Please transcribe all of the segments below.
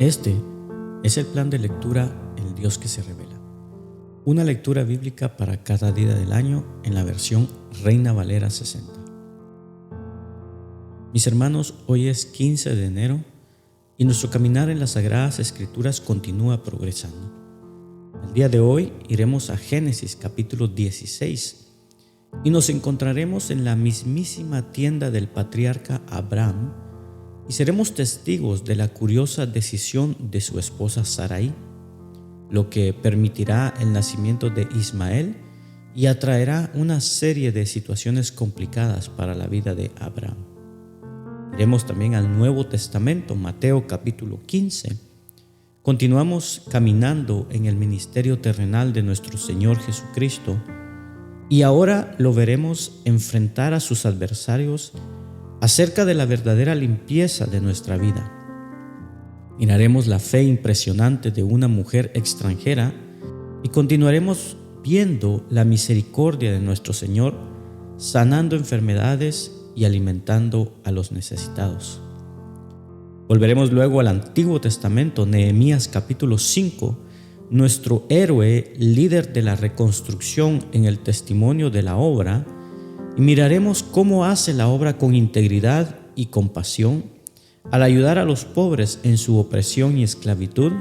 Este es el plan de lectura El Dios que se revela. Una lectura bíblica para cada día del año en la versión Reina Valera 60. Mis hermanos, hoy es 15 de enero y nuestro caminar en las Sagradas Escrituras continúa progresando. El día de hoy iremos a Génesis capítulo 16 y nos encontraremos en la mismísima tienda del patriarca Abraham y seremos testigos de la curiosa decisión de su esposa Sarai, lo que permitirá el nacimiento de Ismael y atraerá una serie de situaciones complicadas para la vida de Abraham. Iremos también al Nuevo Testamento, Mateo capítulo 15. Continuamos caminando en el ministerio terrenal de nuestro Señor Jesucristo y ahora lo veremos enfrentar a sus adversarios acerca de la verdadera limpieza de nuestra vida. Miraremos la fe impresionante de una mujer extranjera y continuaremos viendo la misericordia de nuestro Señor, sanando enfermedades y alimentando a los necesitados. Volveremos luego al Antiguo Testamento, Nehemías capítulo 5, nuestro héroe, líder de la reconstrucción en el testimonio de la obra, y miraremos cómo hace la obra con integridad y compasión al ayudar a los pobres en su opresión y esclavitud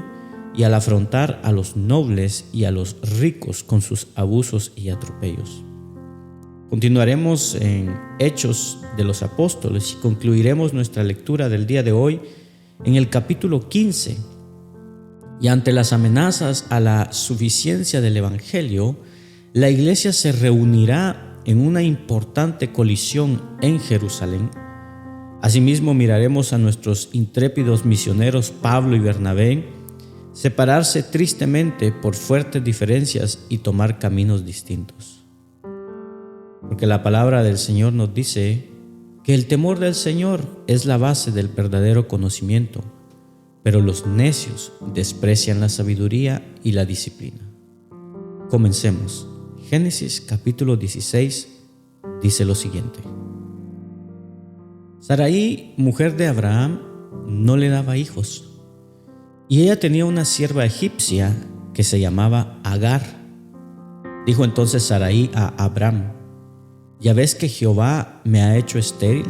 y al afrontar a los nobles y a los ricos con sus abusos y atropellos. Continuaremos en Hechos de los Apóstoles y concluiremos nuestra lectura del día de hoy en el capítulo 15. Y ante las amenazas a la suficiencia del Evangelio, la iglesia se reunirá en una importante colisión en Jerusalén. Asimismo, miraremos a nuestros intrépidos misioneros Pablo y Bernabé separarse tristemente por fuertes diferencias y tomar caminos distintos. Porque la palabra del Señor nos dice que el temor del Señor es la base del verdadero conocimiento, pero los necios desprecian la sabiduría y la disciplina. Comencemos. Génesis capítulo 16 dice lo siguiente: Sarai, mujer de Abraham, no le daba hijos, y ella tenía una sierva egipcia que se llamaba Agar. Dijo entonces Sarai a Abraham: ¿Ya ves que Jehová me ha hecho estéril?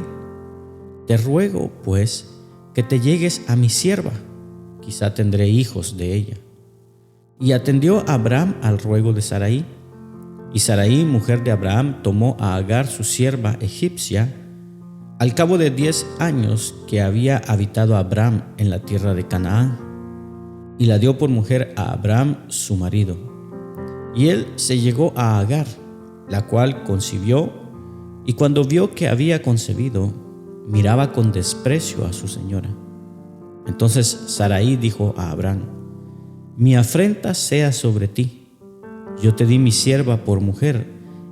Te ruego, pues, que te llegues a mi sierva, quizá tendré hijos de ella. Y atendió Abraham al ruego de Sarai. Y Sarai, mujer de Abraham, tomó a Agar, su sierva egipcia, al cabo de 10 años que había habitado Abraham en la tierra de Canaán, y la dio por mujer a Abraham, su marido. Y él se llegó a Agar, la cual concibió, y cuando vio que había concebido, miraba con desprecio a su señora. Entonces Sarai dijo a Abraham: Mi afrenta sea sobre ti. Yo te di mi sierva por mujer,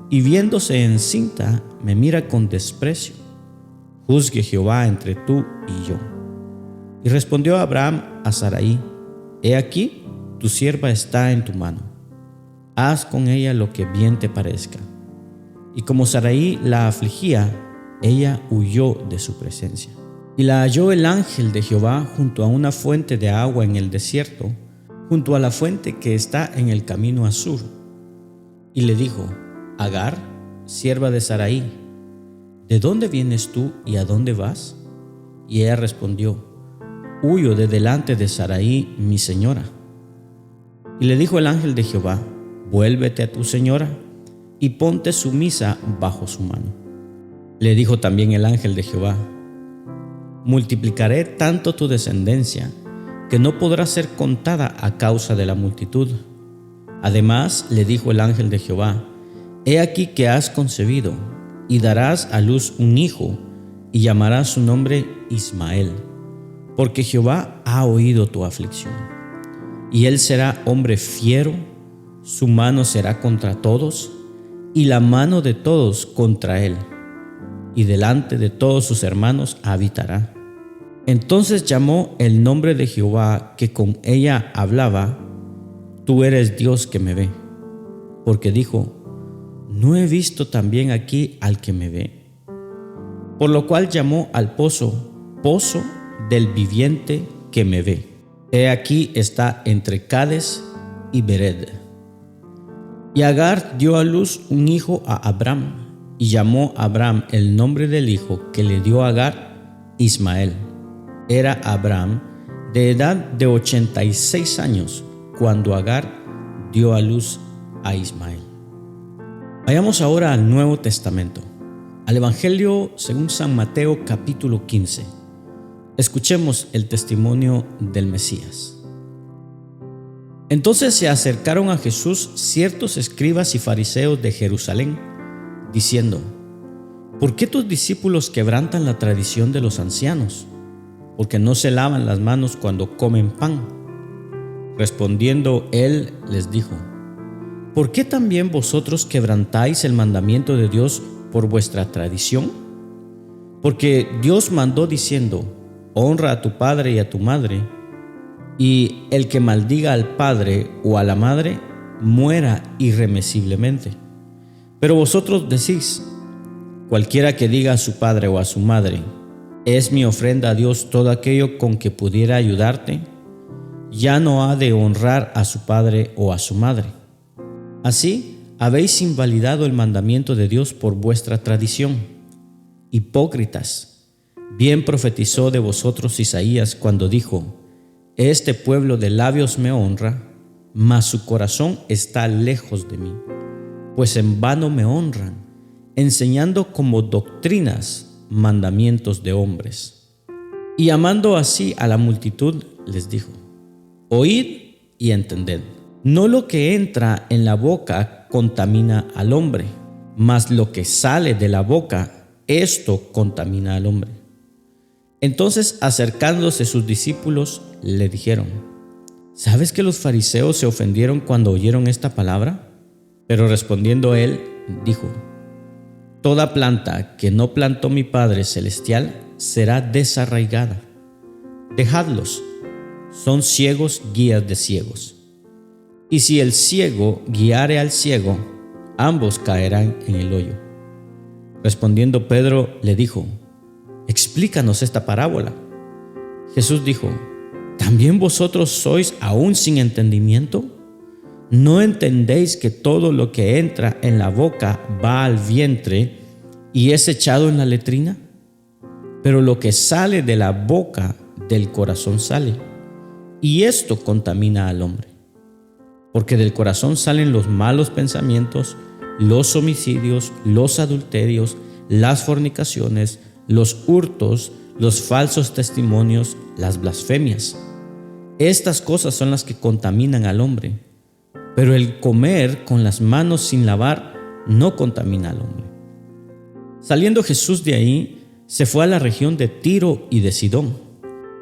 y viéndose encinta, me mira con desprecio. Juzgue Jehová entre tú y yo. Y respondió Abraham a Sarai: He aquí, tu sierva está en tu mano. Haz con ella lo que bien te parezca. Y como Sarai la afligía, ella huyó de su presencia. Y la halló el ángel de Jehová junto a una fuente de agua en el desierto, junto a la fuente que está en el camino a Sur. Y le dijo: Agar, sierva de Sarai, ¿de dónde vienes tú y a dónde vas? Y ella respondió: Huyo de delante de Sarai, mi señora. Y le dijo el ángel de Jehová: Vuélvete a tu señora y ponte sumisa bajo su mano. Le dijo también el ángel de Jehová: Multiplicaré tanto tu descendencia que no podrá ser contada a causa de la multitud. Además, le dijo el ángel de Jehová: He aquí que has concebido, y darás a luz un hijo, y llamarás su nombre Ismael, porque Jehová ha oído tu aflicción. Y él será hombre fiero, su mano será contra todos, y la mano de todos contra él, y delante de todos sus hermanos habitará. Entonces llamó el nombre de Jehová que con ella hablaba: Tú eres Dios que me ve. Porque dijo: ¿No he visto también aquí al que me ve? Por lo cual llamó al pozo, pozo del viviente que me ve. He aquí está entre Cades y Bered. Y Agar dio a luz un hijo a Abram, y llamó a Abram el nombre del hijo que le dio Agar, Ismael. Era Abram de edad de 86 años cuando Agar dio a luz a Ismael. Vayamos ahora al Nuevo Testamento, al Evangelio según San Mateo capítulo 15. Escuchemos el testimonio del Mesías. Entonces se acercaron a Jesús ciertos escribas y fariseos de Jerusalén, diciendo: ¿Por qué tus discípulos quebrantan la tradición de los ancianos? Porque no se lavan las manos cuando comen pan. Respondiendo él les dijo: ¿Por qué también vosotros quebrantáis el mandamiento de Dios por vuestra tradición? Porque Dios mandó diciendo: honra a tu padre y a tu madre, y el que maldiga al padre o a la madre muera irremisiblemente. Pero vosotros decís: cualquiera que diga a su padre o a su madre, es mi ofrenda a Dios todo aquello con que pudiera ayudarte, ya no ha de honrar a su padre o a su madre. Así habéis invalidado el mandamiento de Dios por vuestra tradición. Hipócritas, bien profetizó de vosotros Isaías cuando dijo: este pueblo de labios me honra, mas su corazón está lejos de mí, pues en vano me honran, enseñando como doctrinas mandamientos de hombres. Y llamando así a la multitud, les dijo: oíd y entended. No lo que entra en la boca contamina al hombre, mas lo que sale de la boca, esto contamina al hombre. Entonces, acercándose sus discípulos, le dijeron: ¿sabes que los fariseos se ofendieron cuando oyeron esta palabra? Pero respondiendo él, dijo: toda planta que no plantó mi Padre Celestial será desarraigada. Dejadlos, son ciegos guías de ciegos. Y si el ciego guiare al ciego, ambos caerán en el hoyo. Respondiendo Pedro le dijo: explícanos esta parábola. Jesús dijo: ¿también vosotros sois aún sin entendimiento? ¿No entendéis que todo lo que entra en la boca va al vientre y es echado en la letrina? Pero lo que sale de la boca del corazón sale, y esto contamina al hombre. Porque del corazón salen los malos pensamientos, los homicidios, los adulterios, las fornicaciones, los hurtos, los falsos testimonios, las blasfemias. Estas cosas son las que contaminan al hombre, pero el comer con las manos sin lavar no contamina al hombre. Saliendo Jesús de ahí, se fue a la región de Tiro y de Sidón.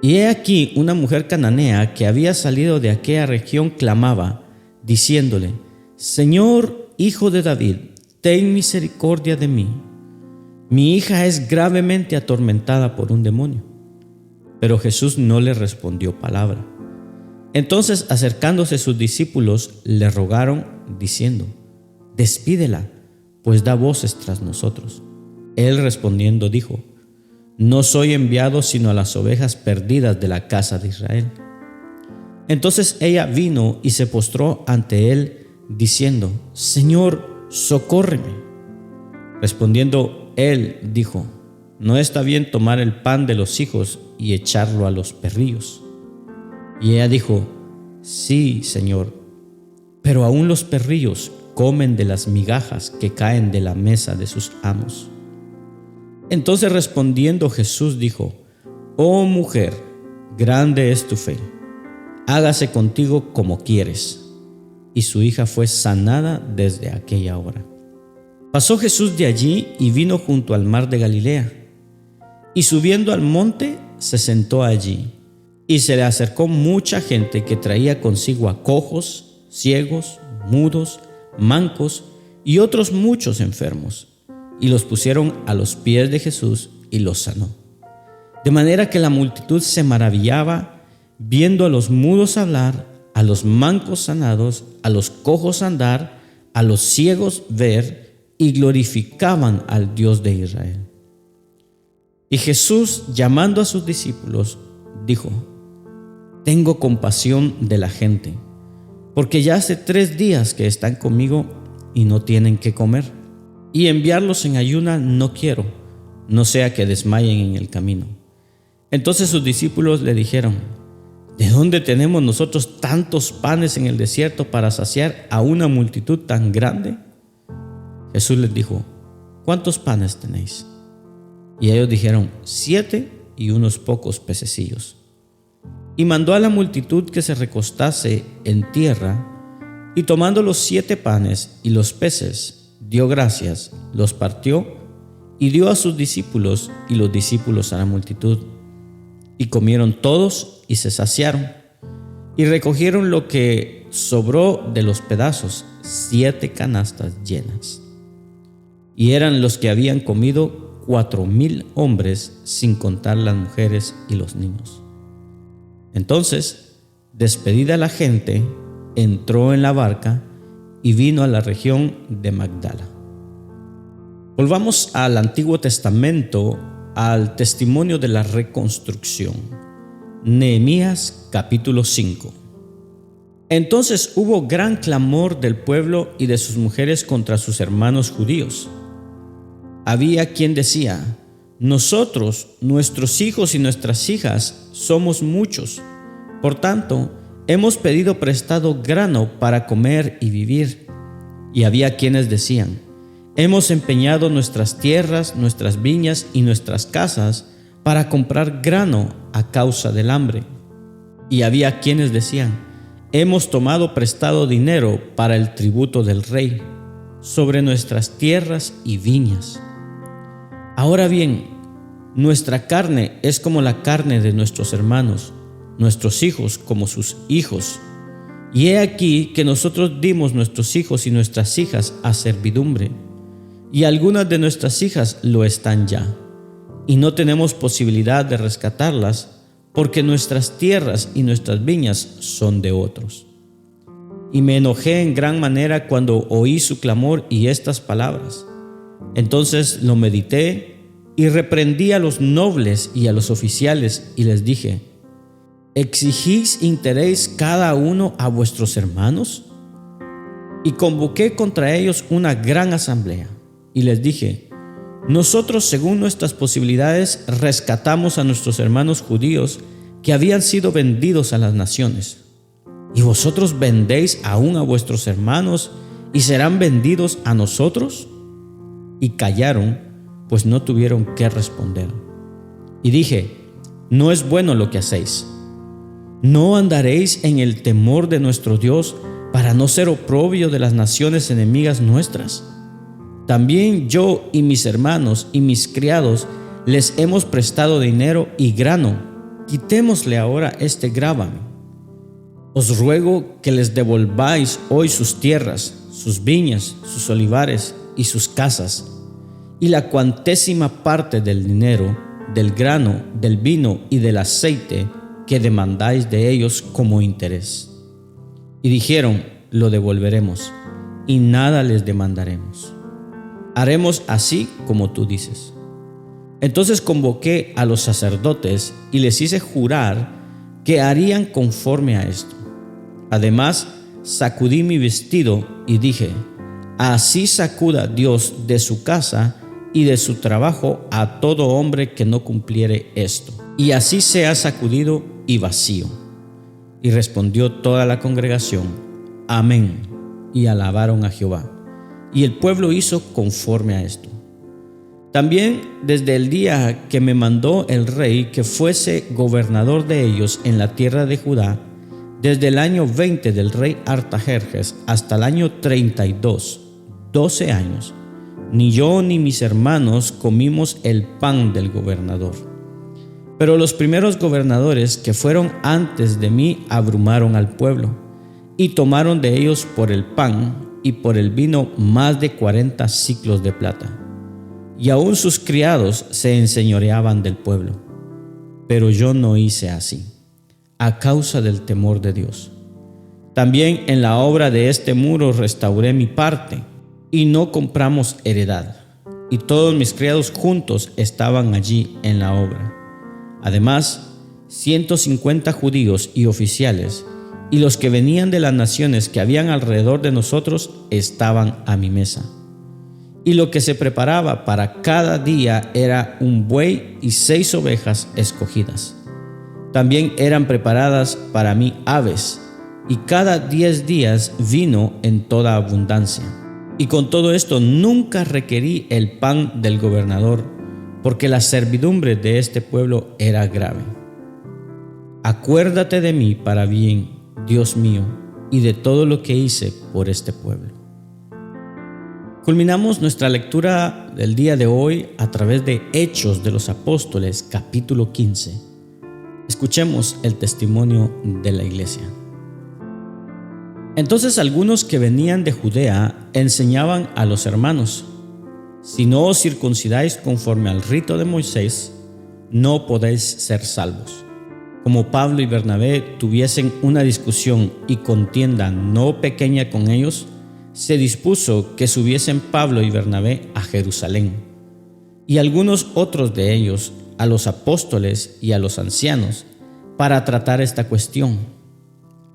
Y he aquí una mujer cananea que había salido de aquella región clamaba, diciéndole: Señor, Hijo de David, ten misericordia de mí. Mi hija es gravemente atormentada por un demonio. Pero Jesús no le respondió palabra. Entonces, acercándose sus discípulos, le rogaron, diciendo: despídela, pues da voces tras nosotros. Él respondiendo dijo: no soy enviado sino a las ovejas perdidas de la casa de Israel. Entonces ella vino y se postró ante él, diciendo: Señor, socórreme. Respondiendo él dijo: no está bien tomar el pan de los hijos y echarlo a los perrillos. Y ella dijo: sí, Señor, pero aún los perrillos comen de las migajas que caen de la mesa de sus amos. Entonces respondiendo Jesús dijo: oh mujer, grande es tu fe, hágase contigo como quieres. Y su hija fue sanada desde aquella hora. Pasó Jesús de allí y vino junto al mar de Galilea. Y subiendo al monte, se sentó allí. Y se le acercó mucha gente que traía consigo a cojos, ciegos, mudos, mancos y otros muchos enfermos. Y los pusieron a los pies de Jesús y los sanó. De manera que la multitud se maravillaba viendo a los mudos hablar, a los mancos sanados, a los cojos andar, a los ciegos ver, y glorificaban al Dios de Israel. Y Jesús, llamando a sus discípulos, dijo: tengo compasión de la gente, porque ya hace 3 días que están conmigo y no tienen qué comer. Y enviarlos en ayuna no quiero, no sea que desmayen en el camino. Entonces sus discípulos le dijeron: ¿de dónde tenemos nosotros tantos panes en el desierto para saciar a una multitud tan grande? Jesús les dijo: ¿cuántos panes tenéis? Y ellos dijeron: 7 y unos pocos pececillos. Y mandó a la multitud que se recostase en tierra, y tomando los 7 panes y los peces, dio gracias, los partió y dio a sus discípulos, y los discípulos a la multitud. Y comieron todos y se saciaron, y recogieron lo que sobró de los pedazos, 7 canastas llenas. Y eran los que habían comido 4,000 hombres, sin contar las mujeres y los niños. Entonces, despedida la gente, entró en la barca y vino a la región de Magdala. Volvamos al Antiguo Testamento, al testimonio de la reconstrucción. Nehemías capítulo 5. Entonces hubo gran clamor del pueblo y de sus mujeres contra sus hermanos judíos. Había quien decía: nosotros, nuestros hijos y nuestras hijas, somos muchos. Por tanto, hemos pedido prestado grano para comer y vivir. Y había quienes decían: hemos empeñado nuestras tierras, nuestras viñas y nuestras casas para comprar grano a causa del hambre. Y había quienes decían: hemos tomado prestado dinero para el tributo del rey sobre nuestras tierras y viñas. Ahora bien, nuestra carne es como la carne de nuestros hermanos, nuestros hijos como sus hijos. Y he aquí que nosotros dimos nuestros hijos y nuestras hijas a servidumbre, y algunas de nuestras hijas lo están ya, y no tenemos posibilidad de rescatarlas, porque nuestras tierras y nuestras viñas son de otros. Y me enojé en gran manera cuando oí su clamor y estas palabras. Entonces lo medité y reprendí a los nobles y a los oficiales y les dije: ¿exigís interés cada uno a vuestros hermanos? Y convoqué contra ellos una gran asamblea y les dije: nosotros, según nuestras posibilidades, rescatamos a nuestros hermanos judíos que habían sido vendidos a las naciones. ¿Y vosotros vendéis aún a vuestros hermanos y serán vendidos a nosotros? Y callaron, pues no tuvieron qué responder. Y dije: no es bueno lo que hacéis. ¿No andaréis en el temor de nuestro Dios para no ser oprobio de las naciones enemigas nuestras? También yo y mis hermanos y mis criados les hemos prestado dinero y grano. Quitémosle ahora este gravamen. Os ruego que les devolváis hoy sus tierras, sus viñas, sus olivares y sus casas, y la cuantésima parte del dinero, del grano, del vino y del aceite que demandáis de ellos como interés. Y dijeron: lo devolveremos, y nada les demandaremos. Haremos así como tú dices. Entonces convoqué a los sacerdotes y les hice jurar que harían conforme a esto. Además, sacudí mi vestido y dije: así sacuda Dios de su casa y de su trabajo a todo hombre que no cumpliere esto. Y así sea sacudido y vacío. Y respondió toda la congregación: amén. Y alabaron a Jehová. Y el pueblo hizo conforme a esto. También desde el día que me mandó el rey que fuese gobernador de ellos en la tierra de Judá, desde el año 20 del rey Artajerjes hasta el año 32, 12 años, ni yo ni mis hermanos comimos el pan del gobernador. Pero los primeros gobernadores que fueron antes de mí abrumaron al pueblo, y tomaron de ellos por el pan y por el vino más de 40 siclos de plata. Y aún sus criados se enseñoreaban del pueblo. Pero yo no hice así, a causa del temor de Dios. También en la obra de este muro restauré mi parte, y no compramos heredad, y todos mis criados juntos estaban allí en la obra. Además, 150 judíos y oficiales, y los que venían de las naciones que habían alrededor de nosotros estaban a mi mesa. Y lo que se preparaba para cada día era un buey y 6 ovejas escogidas. También eran preparadas para mí aves, y cada 10 días vino en toda abundancia. Y con todo esto nunca requerí el pan del gobernador, porque la servidumbre de este pueblo era grave. Acuérdate de mí para bien, Dios mío, y de todo lo que hice por este pueblo. Culminamos nuestra lectura del día de hoy a través de Hechos de los Apóstoles, capítulo 15. Escuchemos el testimonio de la iglesia. Entonces algunos que venían de Judea enseñaban a los hermanos: si no os circuncidáis conforme al rito de Moisés, no podéis ser salvos. Como Pablo y Bernabé tuviesen una discusión y contienda no pequeña con ellos, se dispuso que subiesen Pablo y Bernabé a Jerusalén, y algunos otros de ellos a los apóstoles y a los ancianos, para tratar esta cuestión.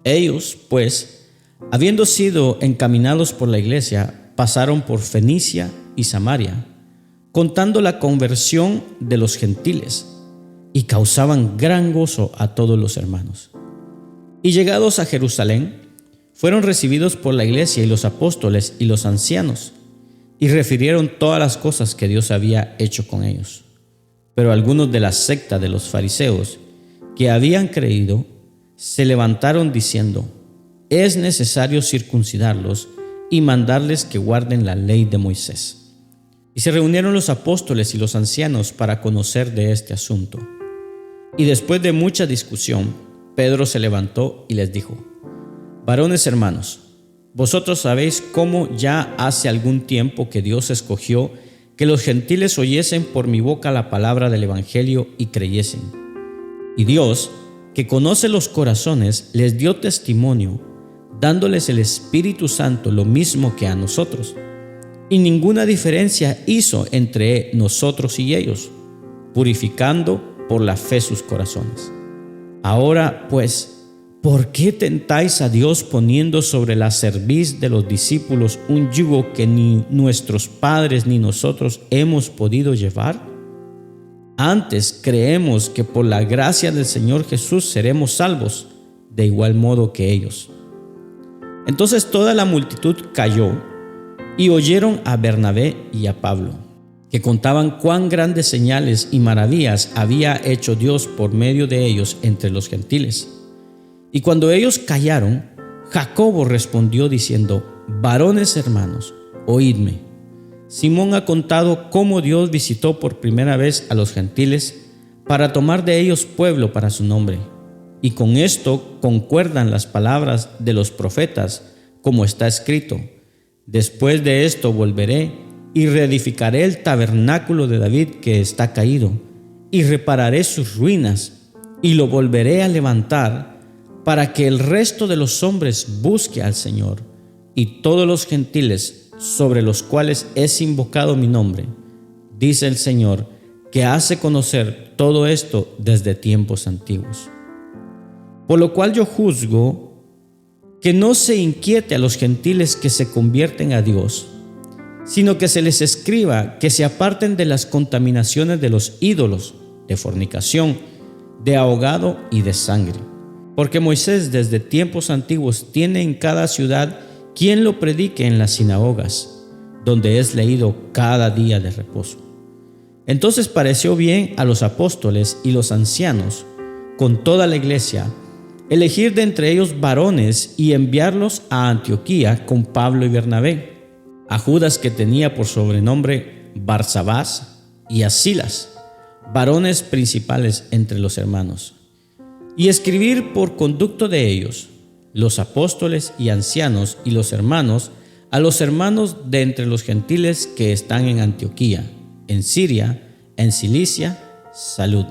Ellos, pues, habiendo sido encaminados por la iglesia, pasaron por Fenicia y Samaria, contando la conversión de los gentiles, y causaban gran gozo a todos los hermanos. Y llegados a Jerusalén, fueron recibidos por la iglesia y los apóstoles y los ancianos, y refirieron todas las cosas que Dios había hecho con ellos. Pero algunos de la secta de los fariseos que habían creído se levantaron diciendo: es necesario circuncidarlos y mandarles que guarden la ley de Moisés. Y se reunieron los apóstoles y los ancianos para conocer de este asunto. Y después de mucha discusión, Pedro se levantó y les dijo: varones hermanos, vosotros sabéis cómo ya hace algún tiempo que Dios escogió que los gentiles oyesen por mi boca la palabra del evangelio y creyesen. Y Dios, que conoce los corazones, les dio testimonio, dándoles el Espíritu Santo lo mismo que a nosotros. Y ninguna diferencia hizo entre nosotros y ellos, purificando por la fe sus corazones. Ahora pues, ¿por qué tentáis a Dios poniendo sobre la cerviz de los discípulos un yugo que ni nuestros padres ni nosotros hemos podido llevar? Antes creemos que por la gracia del Señor Jesús seremos salvos, de igual modo que ellos. Entonces toda la multitud calló y oyeron a Bernabé y a Pablo, que contaban cuán grandes señales y maravillas había hecho Dios por medio de ellos entre los gentiles. Y cuando ellos callaron, Jacobo respondió diciendo: varones hermanos, oídme. Simón ha contado cómo Dios visitó por primera vez a los gentiles para tomar de ellos pueblo para su nombre. Y con esto concuerdan las palabras de los profetas, como está escrito: después de esto volveré y reedificaré el tabernáculo de David que está caído, y repararé sus ruinas, y lo volveré a levantar, para que el resto de los hombres busque al Señor, y todos los gentiles sobre los cuales es invocado mi nombre, dice el Señor, que hace conocer todo esto desde tiempos antiguos. Por lo cual yo juzgo que no se inquiete a los gentiles que se convierten a Dios, sino que se les escriba que se aparten de las contaminaciones de los ídolos, de fornicación, de ahogado y de sangre. Porque Moisés desde tiempos antiguos tiene en cada ciudad quien lo predique en las sinagogas, donde es leído cada día de reposo. Entonces pareció bien a los apóstoles y los ancianos, con toda la iglesia, elegir de entre ellos varones y enviarlos a Antioquía con Pablo y Bernabé, a Judas, que tenía por sobrenombre Barsabás, y a Silas, varones principales entre los hermanos, y escribir por conducto de ellos, los apóstoles y ancianos y los hermanos, a los hermanos de entre los gentiles que están en Antioquía, en Siria, en Cilicia, salud.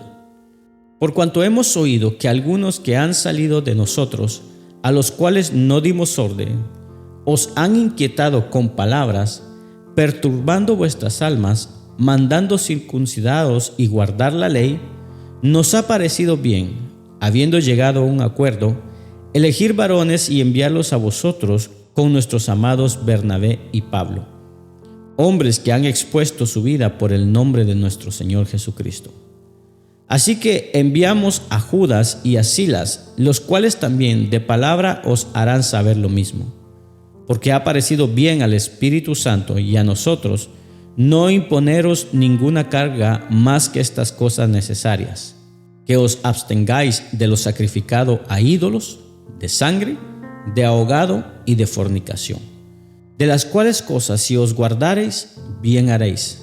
Por cuanto hemos oído que algunos que han salido de nosotros, a los cuales no dimos orden, os han inquietado con palabras, perturbando vuestras almas, mandando circuncidados y guardar la ley, nos ha parecido bien, habiendo llegado a un acuerdo, elegir varones y enviarlos a vosotros con nuestros amados Bernabé y Pablo, hombres que han expuesto su vida por el nombre de nuestro Señor Jesucristo. Así que enviamos a Judas y a Silas, los cuales también de palabra os harán saber lo mismo, porque ha parecido bien al Espíritu Santo y a nosotros no imponeros ninguna carga más que estas cosas necesarias, que os abstengáis de lo sacrificado a ídolos, de sangre, de ahogado y de fornicación, de las cuales cosas si os guardareis, bien haréis,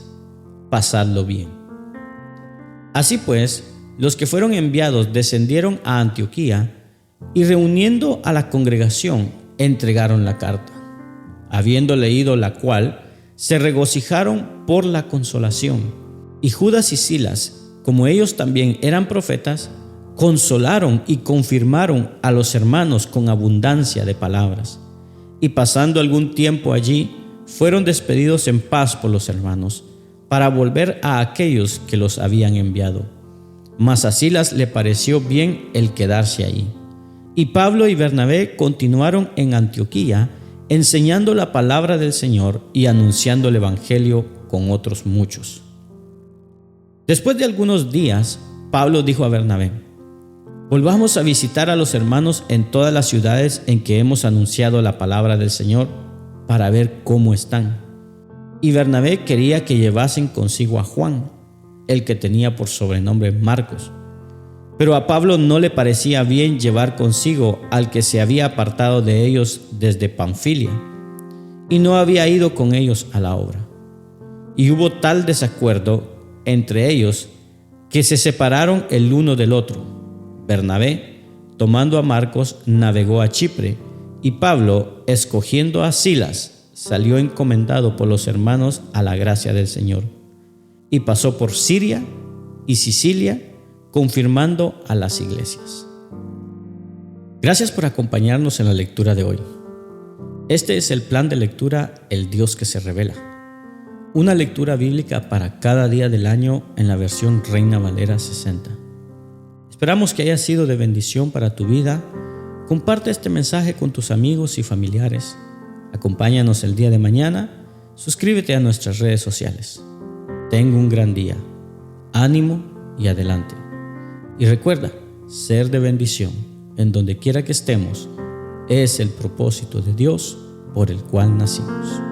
pasadlo bien. Así pues, los que fueron enviados descendieron a Antioquía y reuniendo a la congregación entregaron la carta. Habiendo leído la cual, se regocijaron por la consolación. Y Judas y Silas, como ellos también eran profetas, consolaron y confirmaron a los hermanos con abundancia de palabras. Y pasando algún tiempo allí, fueron despedidos en paz por los hermanos, para volver a aquellos que los habían enviado. Mas a Silas le pareció bien el quedarse allí. Y Pablo y Bernabé continuaron en Antioquía, enseñando la palabra del Señor y anunciando el evangelio con otros muchos. Después de algunos días, Pablo dijo a Bernabé: volvamos a visitar a los hermanos en todas las ciudades en que hemos anunciado la palabra del Señor, para ver cómo están. Y Bernabé quería que llevasen consigo a Juan, el que tenía por sobrenombre Marcos. Pero a Pablo no le parecía bien llevar consigo al que se había apartado de ellos desde Panfilia, y no había ido con ellos a la obra. Y hubo tal desacuerdo entre ellos que se separaron el uno del otro. Bernabé, tomando a Marcos, navegó a Chipre, y Pablo, escogiendo a Silas, salió encomendado por los hermanos a la gracia del Señor, y pasó por Siria y Sicilia, confirmando a las iglesias. Gracias por acompañarnos en la lectura de hoy. Este es el plan de lectura El Dios que se revela, una lectura bíblica para cada día del año en la versión Reina Valera 60. Esperamos que haya sido de bendición para tu vida. Comparte este mensaje con tus amigos y familiares. Acompáñanos el día de mañana. Suscríbete a nuestras redes sociales. Ten un gran día. Ánimo y adelante. Y recuerda, ser de bendición en donde quiera que estemos es el propósito de Dios por el cual nacimos.